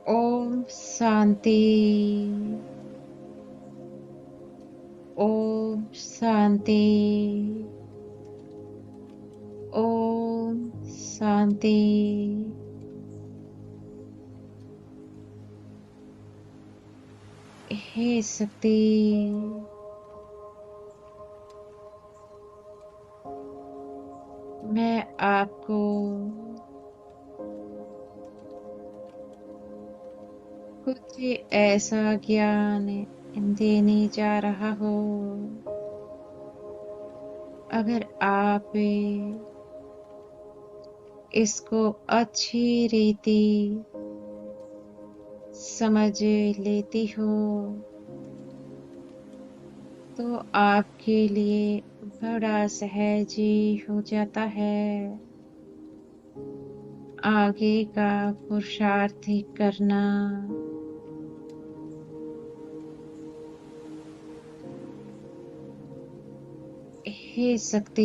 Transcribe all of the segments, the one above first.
ओम शांति। ओम शांति। ओम शांति। हे शक्ति, मैं आपको कुछ ऐसा ज्ञान देने जा रहा हूँ। अगर आप इसको अच्छी रीति समझ लेती हो तो आपके लिए बड़ा सहज ही हो जाता है आगे का पुरुषार्थ करना। हे शक्ति,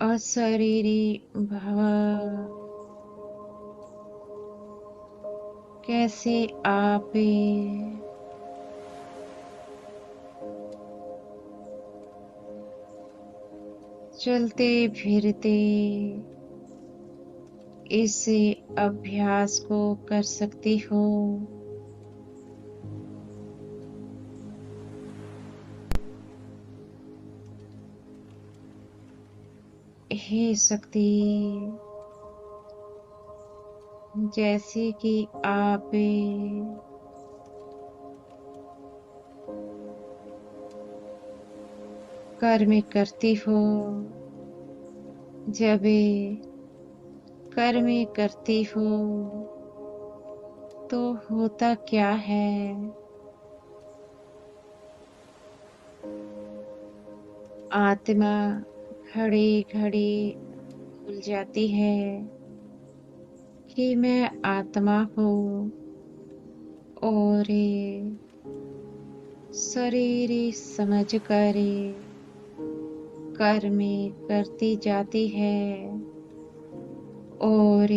अशरीरी भव, कैसे आप चलते फिरते इस अभ्यास को कर सकती हो। हे शक्ति, जैसे कि आप कर्म करती हो, जब कर्म करती हो तो होता क्या है, आत्मा घड़ी घड़ी भूल जाती है कि मैं आत्मा हूँ और शरीर समझ कर कर्म करती जाती है और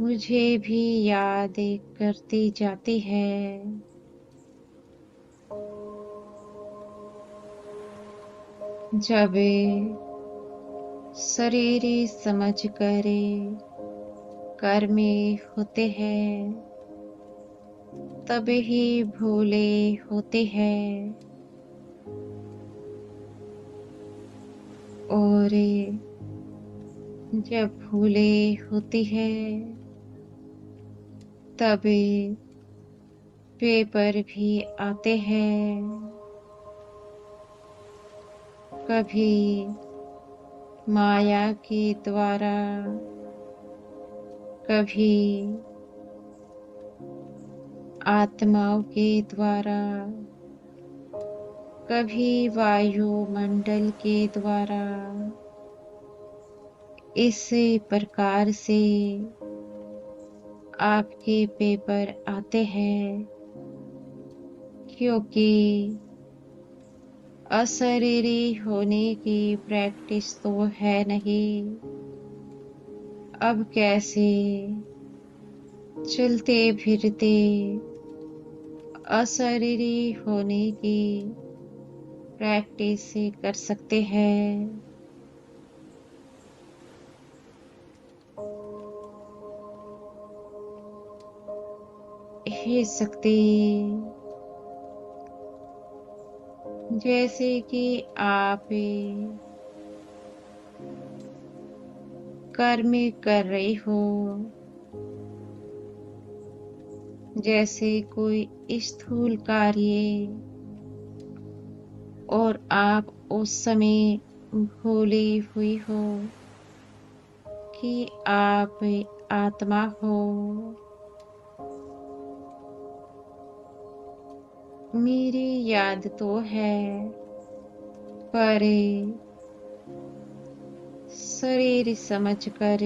मुझे भी याद करती जाती है। जब शरीर समझ कर कर्म होते हैं तब ही भूले होते हैं और जब भूले होती है तब पेपर भी आते हैं। कभी माया के द्वारा, कभी आत्माओं के द्वारा, कभी वायुमंडल के द्वारा, इस प्रकार से आपके पेपर आते हैं क्योंकि अशरीरी होने की प्रैक्टिस तो है नहीं। अब कैसे चलते फिरते अशरीरी होने की प्रैक्टिस कर सकते हैं। हे शक्ति, जैसे कि आप कर्म कर रही हो, जैसे कोई स्थूल कार्य, और आप उस समय भूली हुई हो कि आप आत्मा हो। मेरी याद तो है पर शरीर समझ कर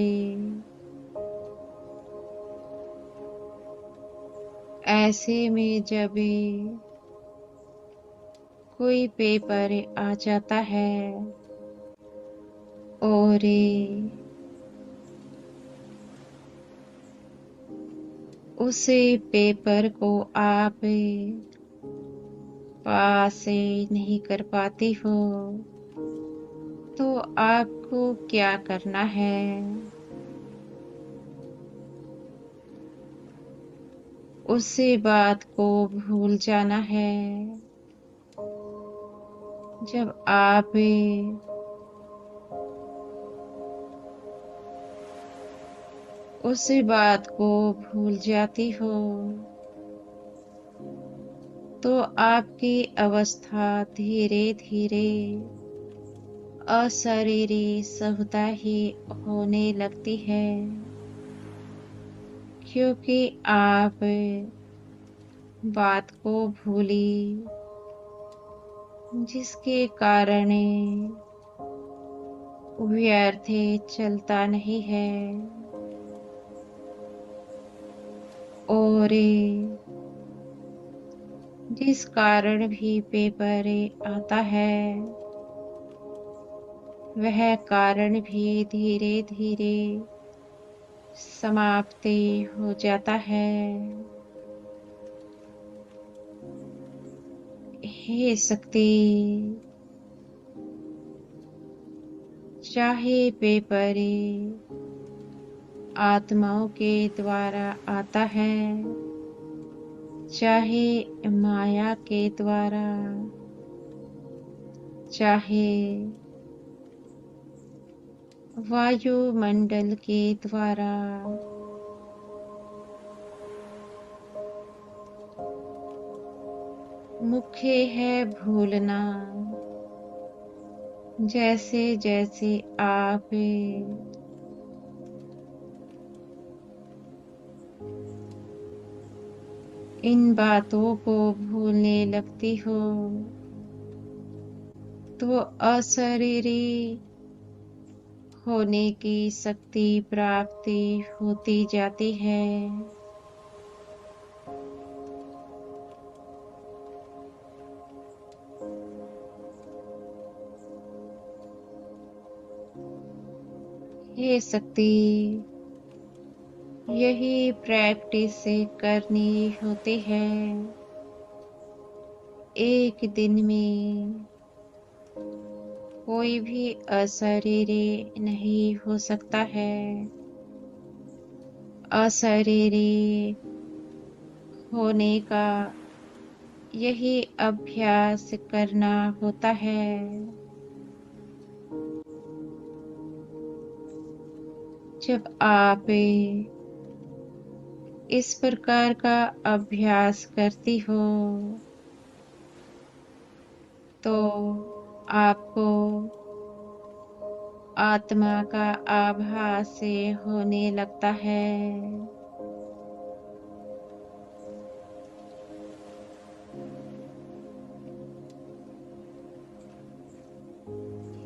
ऐसे में जब कोई पेपर आ जाता है और उस पेपर को आप पास से नहीं कर पाती हो, तो आपको क्या करना है? उस बात को भूल जाना है। जब आप उस बात को भूल जाती हो, तो आपकी अवस्था धीरे-धीरे अशरीरी सभ्यता ही होने लगती है, क्योंकि आप बात को भूली, जिसके कारण व्यर्थ चलता नहीं है और जिस कारण भी पेपर आता है, वह कारण भी धीरे-धीरे समाप्ति हो जाता है। हे शक्ति, चाहे पेपर आत्माओं के द्वारा आता है, चाहे माया के द्वारा, चाहे वायुमंडल के द्वारा, मुख्य है भूलना। जैसे जैसे आप इन बातों को भूलने लगती हो, तो अशरीरी होने की शक्ति प्राप्ति होती जाती है। हे शक्ति, यही प्रैक्टिस करनी होती है। एक दिन में कोई भी अशरीरी नहीं हो सकता है। अशरीरी होने का यही अभ्यास करना होता है। जब आप इस प्रकार का अभ्यास करती हो, तो आपको आत्मा का आभास होने लगता है।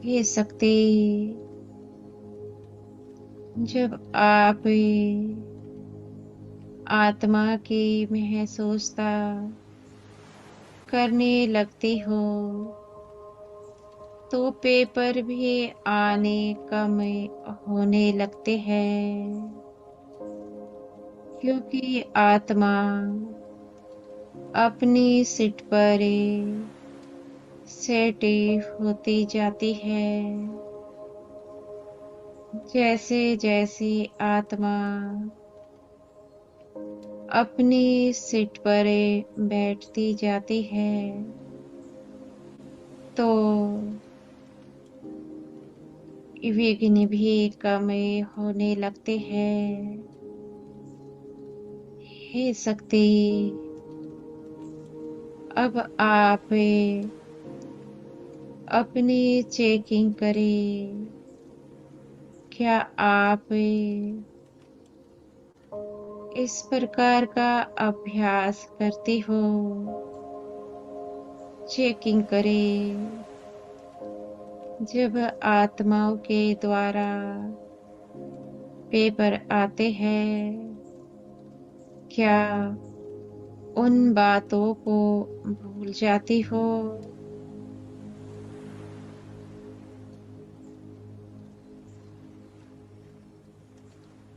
ये शक्ति, जब आप आत्मा की महसूसता करने लगती हो, तो पेपर भी आने कम होने लगते हैं, क्योंकि आत्मा अपनी सीट पर सेट होती जाती है। जैसे जैसे आत्मा अपनी सीट पर बैठती जाती है, तो विघ्न भी कम होने लगते हैं। हे शक्ति, अब आप अपनी चेकिंग करें। क्या आप इस प्रकार का अभ्यास करती हो? चेकिंग करें। जब आत्माओं के द्वारा पेपर आते हैं, क्या उन बातों को भूल जाती हो?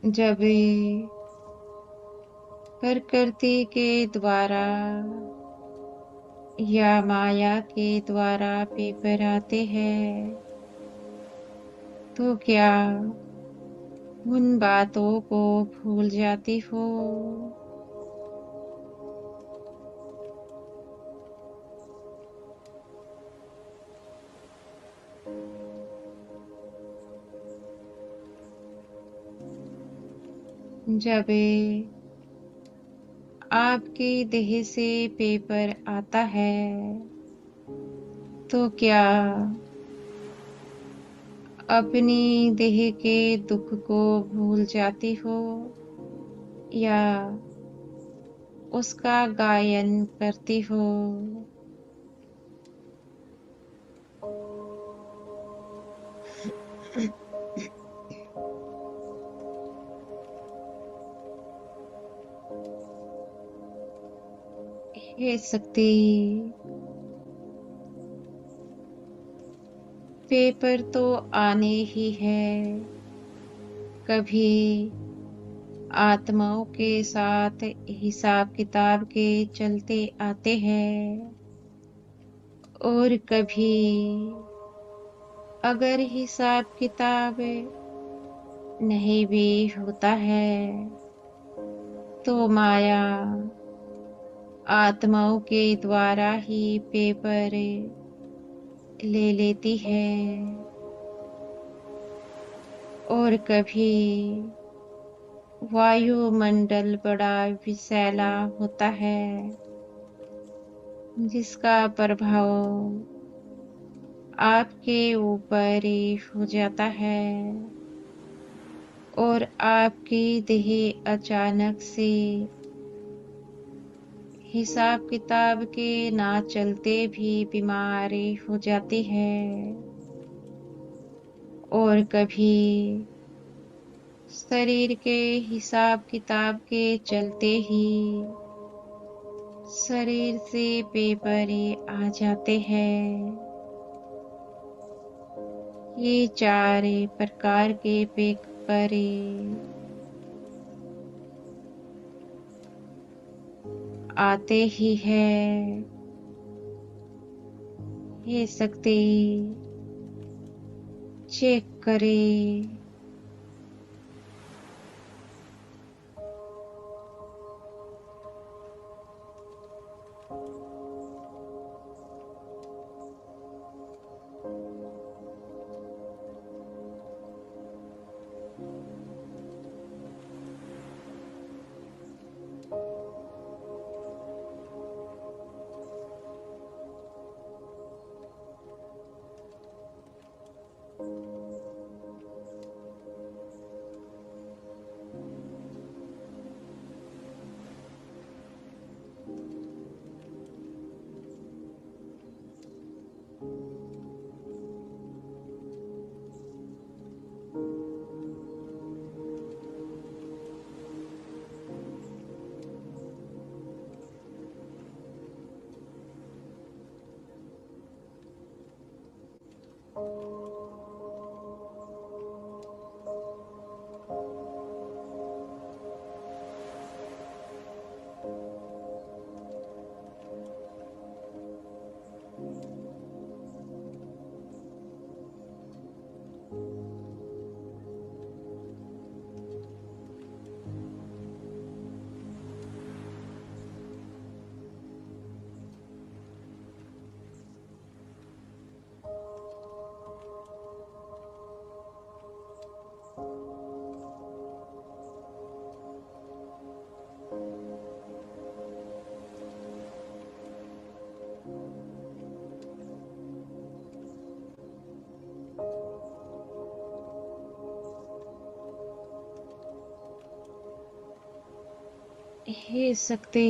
जब प्रकृति के द्वारा या माया के द्वारा पेपर आते हैं, तो क्या उन बातों को भूल जाती हो? जब आपके देह से पेपर आता है, तो क्या अपनी देह के दुख को भूल जाती हो या उसका गायन करती हो? हे शक्ति, पेपर तो आने ही है। कभी आत्माओं के साथ हिसाब किताब के चलते आते हैं और कभी अगर हिसाब किताब नहीं भी होता है तो माया आत्माओं के द्वारा ही पेपर ले लेती है। और कभी वायुमंडल बड़ा विषैला होता है जिसका प्रभाव आपके ऊपर हो जाता है और आपकी देह अचानक से हिसाब किताब के ना चलते भी बीमार हो जाती है। और कभी शरीर के हिसाब किताब के चलते ही शरीर से पेपर आ जाते हैं। ये चार प्रकार के पेपर आते ही है। ये शक्ति चेक करें। हे शक्ति,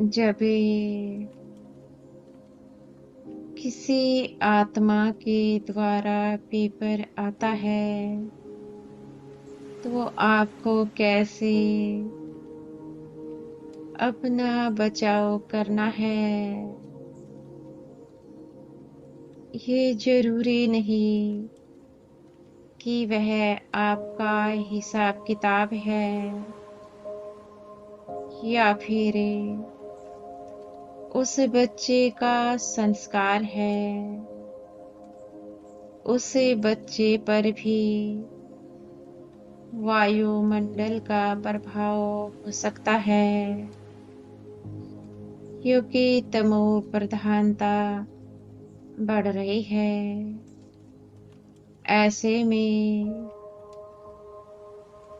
जब किसी आत्मा के द्वारा पेपर आता है तो आपको कैसे अपना बचाव करना है। ये जरूरी नहीं कि वह आपका हिसाब किताब है या फिर उस बच्चे का संस्कार है। उस बच्चे पर भी वायुमंडल का प्रभाव हो सकता है, क्योंकि तमो प्रधानता बढ़ रही है। ऐसे में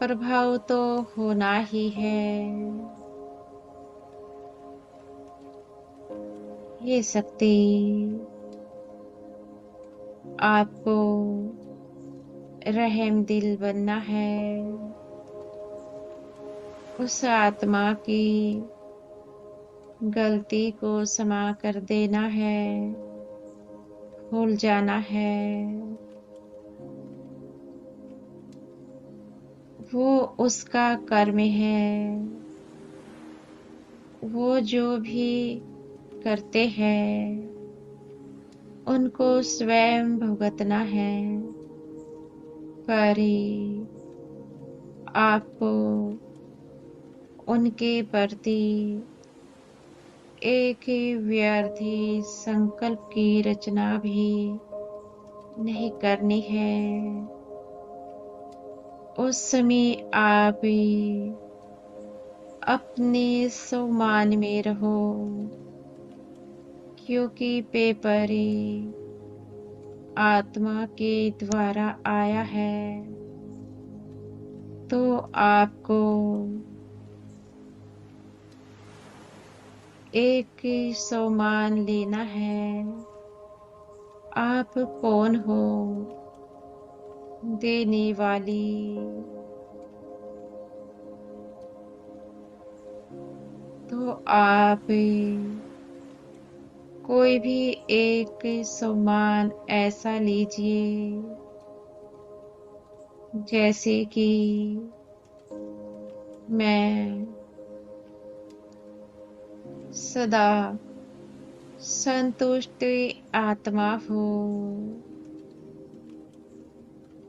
प्रभाव तो होना ही है। ये शक्ति आपको रहमदिल बनना है। उस आत्मा की गलती को क्षमा कर देना है, भूल जाना है। वो उसका कर्म है। वो जो भी करते हैं उनको स्वयं भुगतना है। पर आपको उनके प्रति एक व्यर्थ संकल्प की रचना भी नहीं करनी है। उस समय आप अपने सम्मान में रहो, क्योंकि पेपर आत्मा के द्वारा आया है। तो आपको एक सम्मान लेना है। आप कौन हो? देने वाली। तो आप कोई भी एक सम्मान ऐसा लीजिए, जैसे कि मैं सदा संतुष्ट आत्मा हूँ।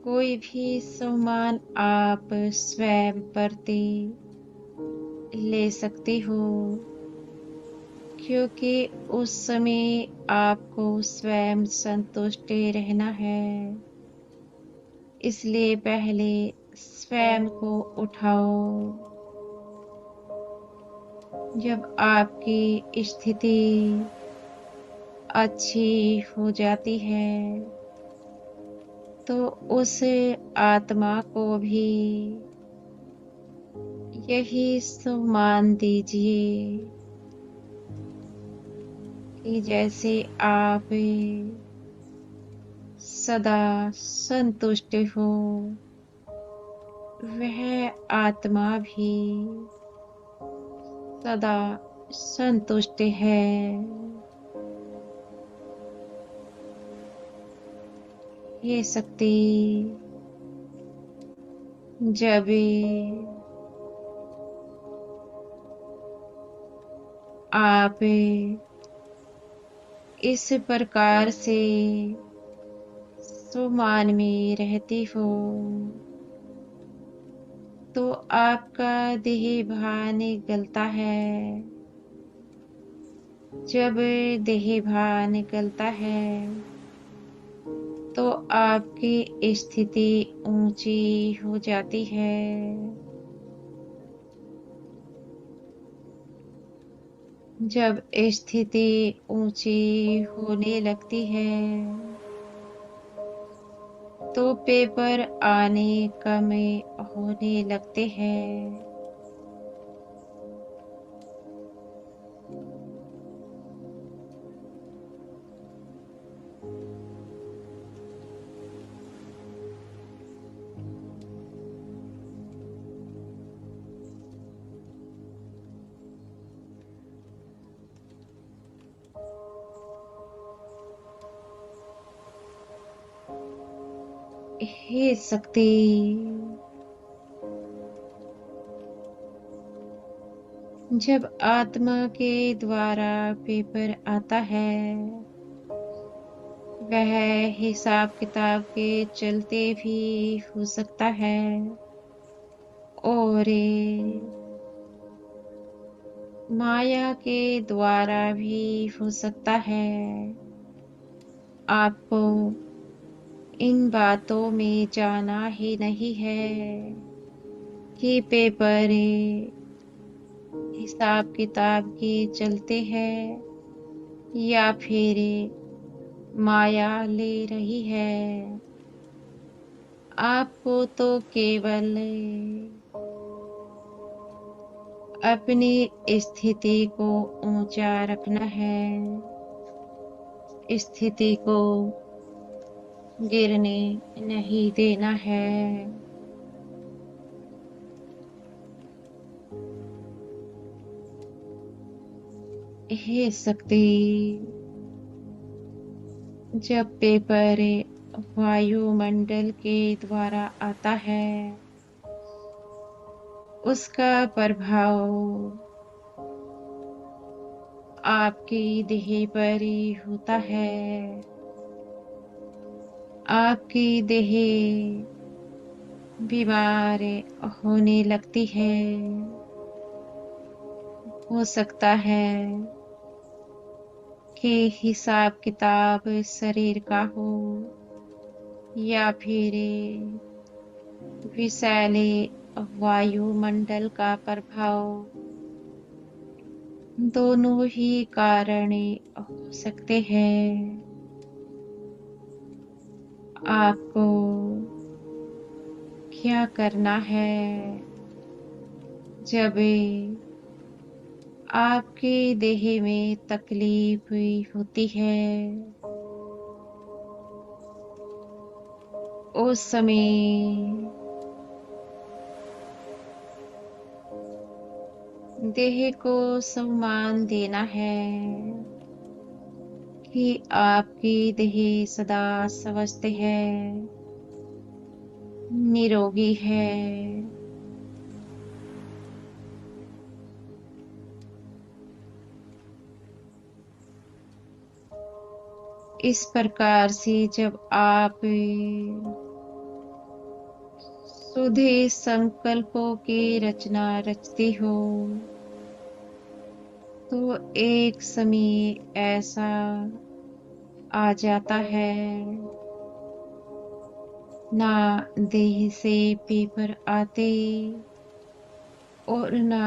कोई भी सम्मान आप स्वयं प्रति ले सकते हो, क्योंकि उस समय आपको स्वयं संतुष्ट रहना है। इसलिए पहले स्वयं को उठाओ। जब आपकी स्थिति अच्छी हो जाती है तो उस आत्मा को भी यही सम्मान दीजिए कि जैसे आप सदा संतुष्ट हो, वह आत्मा भी सदा संतुष्ट है। ये शक्ति जब आप इस प्रकार से सम्मान में रहते हो, तो आपका देह भान निकलता है। जब देह भान निकलता है तो आपकी स्थिति ऊंची हो जाती है। जब स्थिति ऊंची होने लगती है तो पेपर आने कम होने लगते हैं। हे शक्ति, जब आत्मा के द्वारा पेपर आता है, वह हिसाब किताब के चलते भी हो सकता है और माया के द्वारा भी हो सकता है। आपको इन बातों में जाना ही नहीं है कि पेपर हिसाब किताब के चलते हैं या फिर माया ले रही है। आपको तो केवल अपनी स्थिति को ऊंचा रखना है, स्थिति को गिरने नहीं देना है। हे शक्ति, जब पेपर वायुमंडल के द्वारा आता है, उसका प्रभाव आपकी देह पर ही होता है। आपकी देह बीमार होने लगती है। हो सकता है कि हिसाब किताब शरीर का हो या फिर विषैले वायुमंडल का प्रभाव, दोनों ही कारण हो सकते हैं। आपको क्या करना है जब आपके देह में तकलीफ होती है, उस समय देह को सम्मान देना है कि आपकी देह सदा स्वस्थ है, निरोगी है। इस प्रकार से जब आप सुधे संकल्पों की रचना रचती हो, तो एक समय ऐसा आ जाता है, ना देह से पेपर आते और ना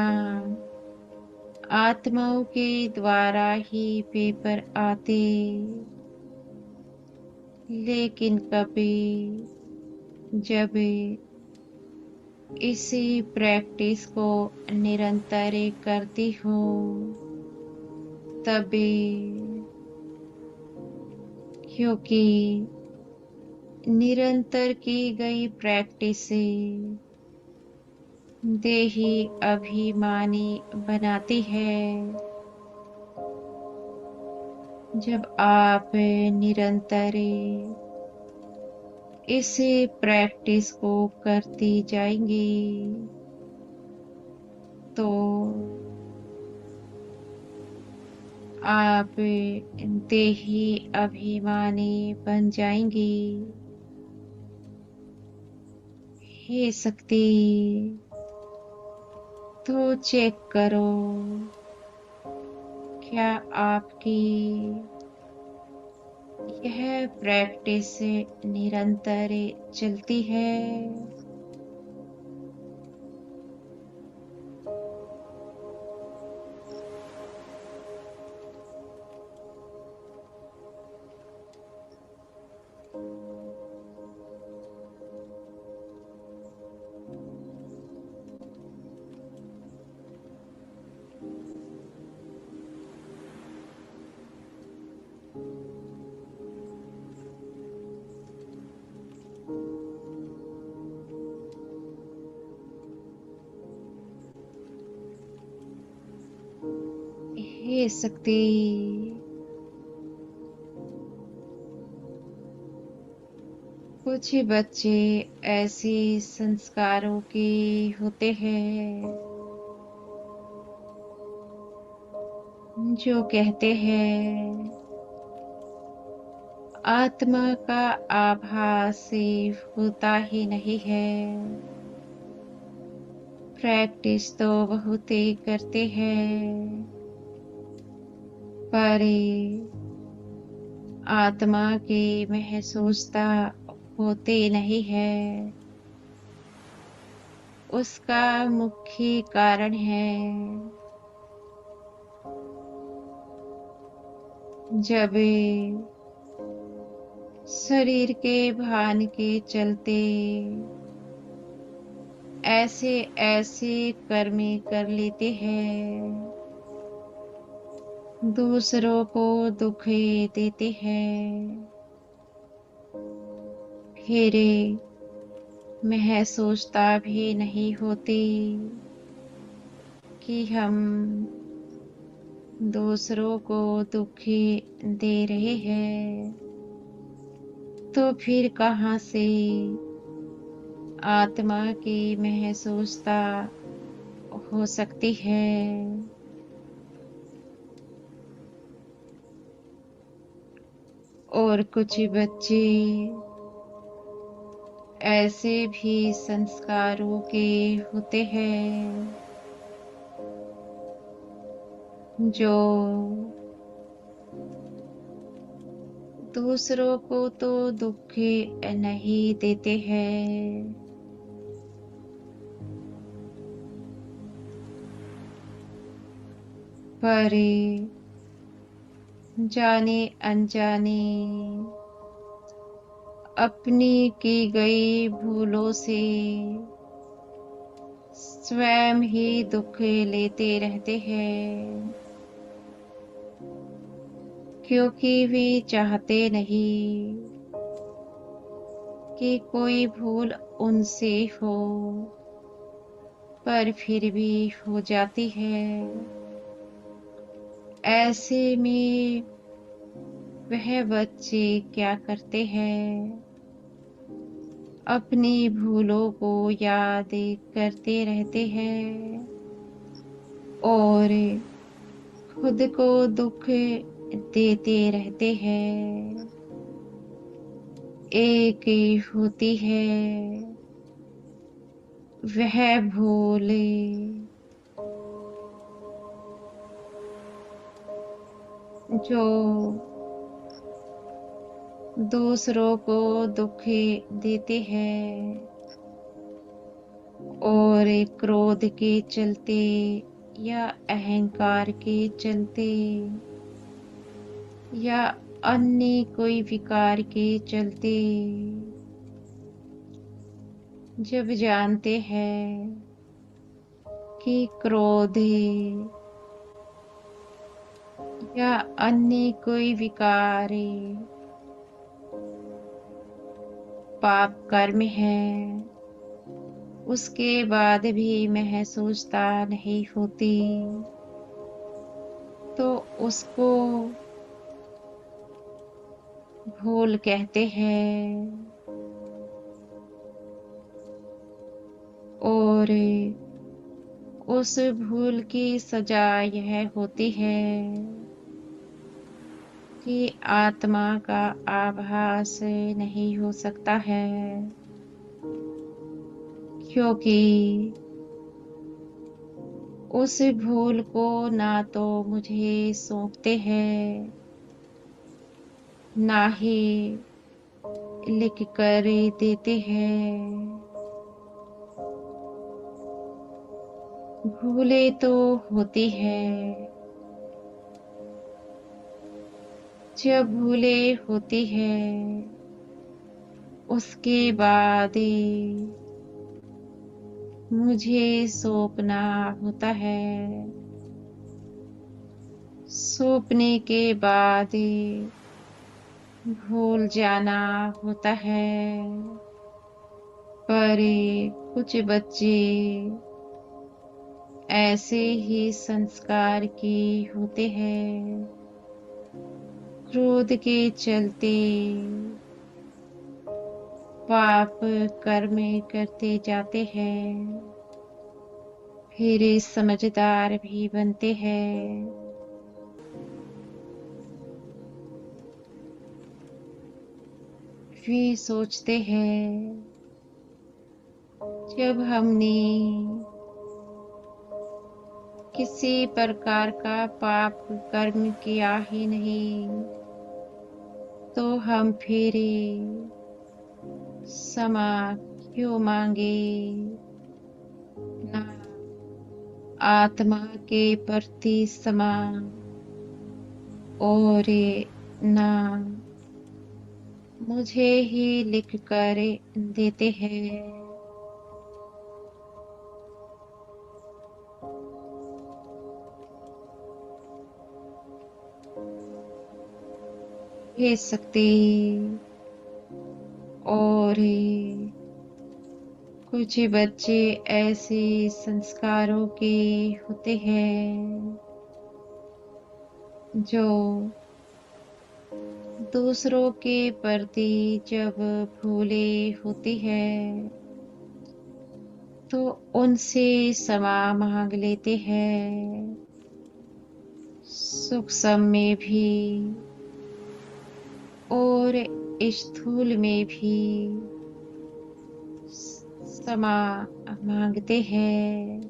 आत्माओं के द्वारा ही पेपर आते, लेकिन कभी जब इसी प्रैक्टिस को निरंतर करती हो, तभी, क्योंकि निरंतर की गई प्रैक्टिस से देही अभिमानी बनाती है। जब आप निरंतर इस प्रैक्टिस को करती जाएंगी, तो आप देही अभिमानी बन जाएंगी। हे शक्ति, तो चेक करो, क्या आपकी यह प्रैक्टिस निरंतर चलती है? हे शक्ति, कुछ बच्चे ऐसे संस्कारों के होते हैं जो कहते हैं आत्मा का आभास सिर्फ होता ही नहीं है, प्रैक्टिस तो बहुत ही करते हैं, पर आत्मा की महसूसता होते नहीं है। उसका मुख्य कारण है जब शरीर के भान के चलते ऐसे ऐसे कर्म कर लेते हैं, दूसरों को दुख देते हैं, फिर महसूसता भी नहीं होती कि हम दूसरों को दुख दे रहे हैं, तो फिर कहाँ से आत्मा की महसूसता हो सकती है। और कुछ बच्चे ऐसे भी संस्कारों के होते हैं जो दूसरों को तो दुख नहीं देते हैं, पर जाने अनजाने अपनी की गई भूलों से स्वयं ही दुख लेते रहते हैं, क्योंकि वे चाहते नहीं कि कोई भूल उनसे हो, पर फिर भी हो जाती है। ऐसे में वह बच्चे क्या करते हैं, अपनी भूलों को याद करते रहते हैं और खुद को दुख देते रहते हैं। एक होती है वह भूल जो दूसरों को दुख देते हैं और क्रोध के चलते या अहंकार के चलते या अन्य कोई विकार के चलते जब जानते हैं कि क्रोध या अन्य कोई विकार पाप कर्म है, उसके बाद भी महसूसता नहीं होती, तो उसको भूल कहते हैं। और उस भूल की सजा यह होती है कि आत्मा का आभास नहीं हो सकता है, क्योंकि उस भूल को ना तो मुझे सौंपते हैं, ना ही लिख कर देते हैं। भूलें तो होती है, जब भूलें होती है उसके बाद मुझे सौंपना होता है। सौंपने के बाद भूल जाना होता है, पर कुछ बच्चे ऐसे ही संस्कार के होते हैं, क्रोध के चलते पाप कर्म करते जाते हैं, फिर समझदार भी बनते हैं वे सोचते हैं जब हमने किसी प्रकार का पाप कर्म किया ही नहीं, तो हम फिर क्षमा क्यों मांगे? ना आत्मा के प्रति क्षमा और ना मुझे ही लिख कर देते हैं। हे शक्ति, और कुछ बच्चे ऐसे संस्कारों के होते हैं जो दूसरों के प्रति जब भूले होते हैं तो उनसे क्षमा मांग लेते हैं, सुख में भी और स्थूल में भी क्षमा मांगते हैं।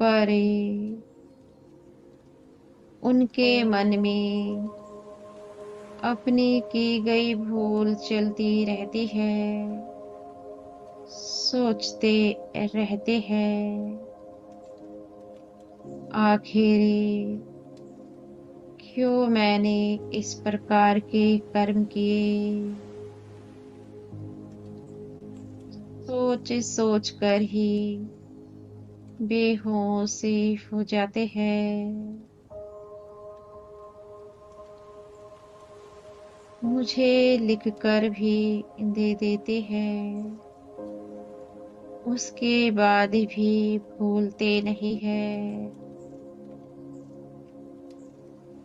पर उनके मन में अपनी की गई भूल चलती रहती है, सोचते रहते हैं आखिर क्यों मैंने इस प्रकार के कर्म किए। सोच सोच कर ही बेहोश हो जाते हैं। मुझे लिख कर भी दे देते हैं, उसके बाद भी भूलते नहीं है।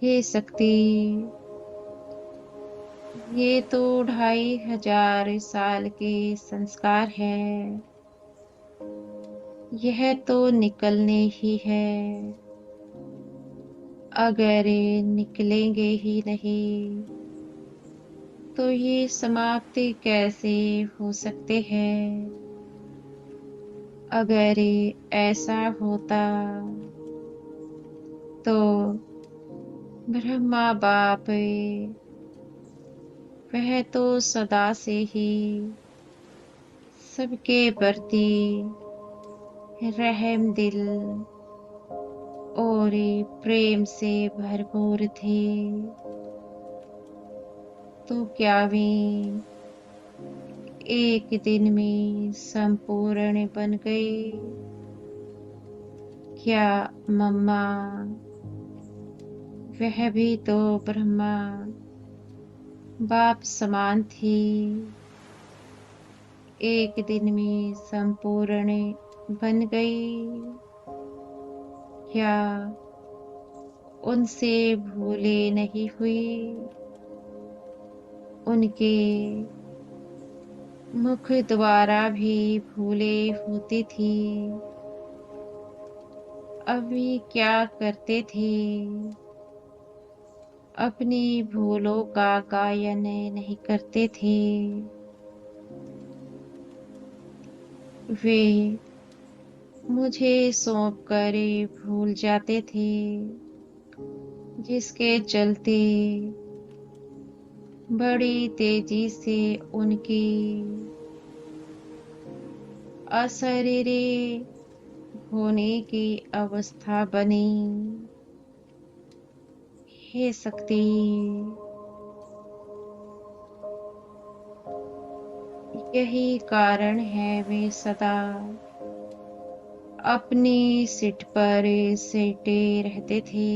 हे शक्ति, ये तो 2500 के संस्कार है, यह तो निकलने ही है। अगर निकलेंगे ही नहीं तो ये समाप्ति कैसे हो सकते हैं? अगर ऐसा होता तो ब्रह्मा बाप वह तो सदा से ही सबके प्रति रहम दिल और प्रेम से भरपूर थे, तो क्या वे एक दिन में संपूर्ण बन गए? क्या मम्मा वह भी तो ब्रह्मा बाप समान थी, एक दिन में संपूर्ण बन गई? क्या उनसे भूले नहीं हुई? उनके मुख द्वारा भी भूले होती थी, अभी क्या करते थे? अपनी भूलों का गायन नहीं करते थे। वे मुझे सौंप कर भूल जाते थे, जिसके चलते बड़ी तेजी से उनकी अशरीरी होने की अवस्था बनी। हे शक्ति, यही कारण है वे सदा अपनी सिट पर सेटे रहते थे।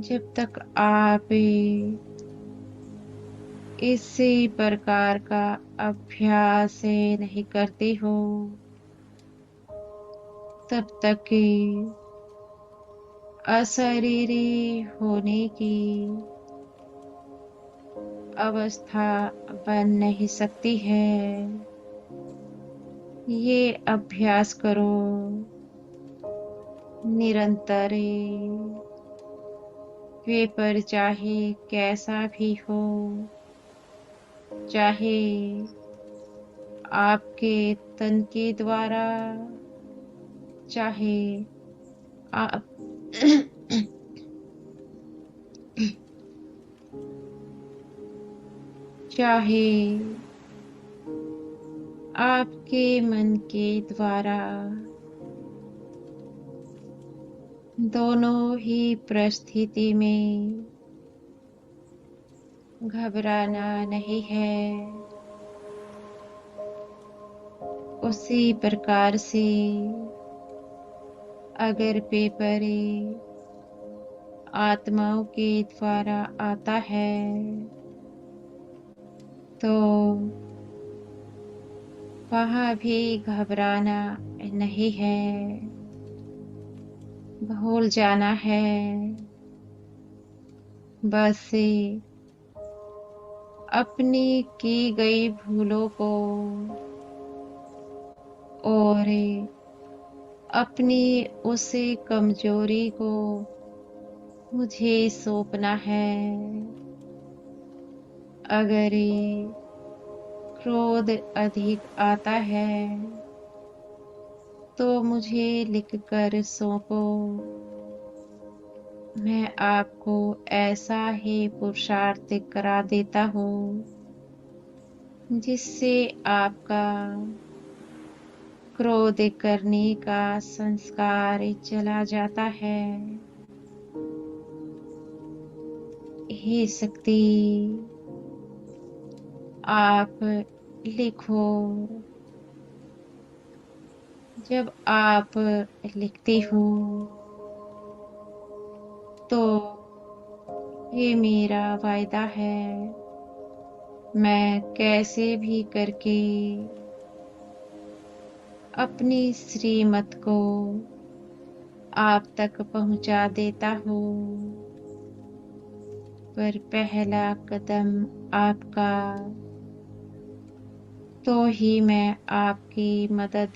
जब तक आप इसी प्रकार का अभ्यास नहीं करते हो, तब तक अशरीरी होने की अवस्था बन नहीं सकती है। ये अभ्यास करो, निरंतर पेपर चाहे कैसा भी हो, चाहे आपके तन के द्वारा, चाहे आप चाहे आपके मन के द्वारा, दोनों ही परिस्थिति में घबराना नहीं है। उसी प्रकार से अगर पेपर आत्माओं के द्वारा आता है तो वहाँ भी घबराना नहीं है, भूल जाना है। बस अपनी की गई भूलों को और अपनी उस कमजोरी को मुझे सौंपना है। अगर क्रोध अधिक आता है तो मुझे लिख कर सौंपो। मैं आपको ऐसा ही पुरुषार्थ करा देता हूँ जिससे आपका क्रोध करने का संस्कार चला जाता है। हे शक्ति, आप लिखो। जब आप लिखते हो तो ये मेरा वायदा है, मैं कैसे भी करके अपनी श्रीमत को आप तक पहुंचा देता हूँ। पर पहला कदम आपका, तो ही मैं आपकी मदद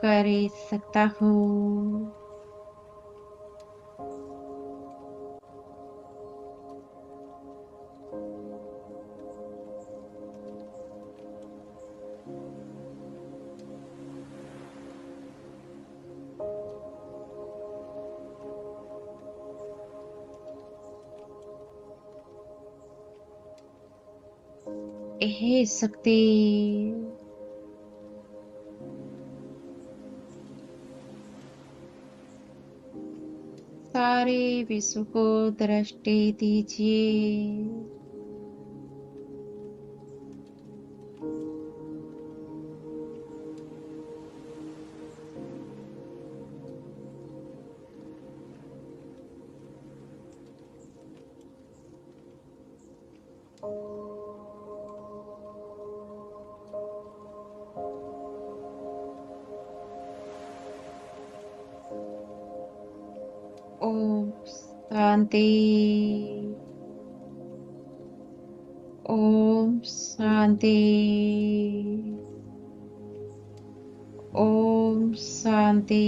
कर सकता हूँ। हे शक्ति, सारे विश्व को दृष्टि दीजिए। ओम शांति। ओम शांति। ओम शांति।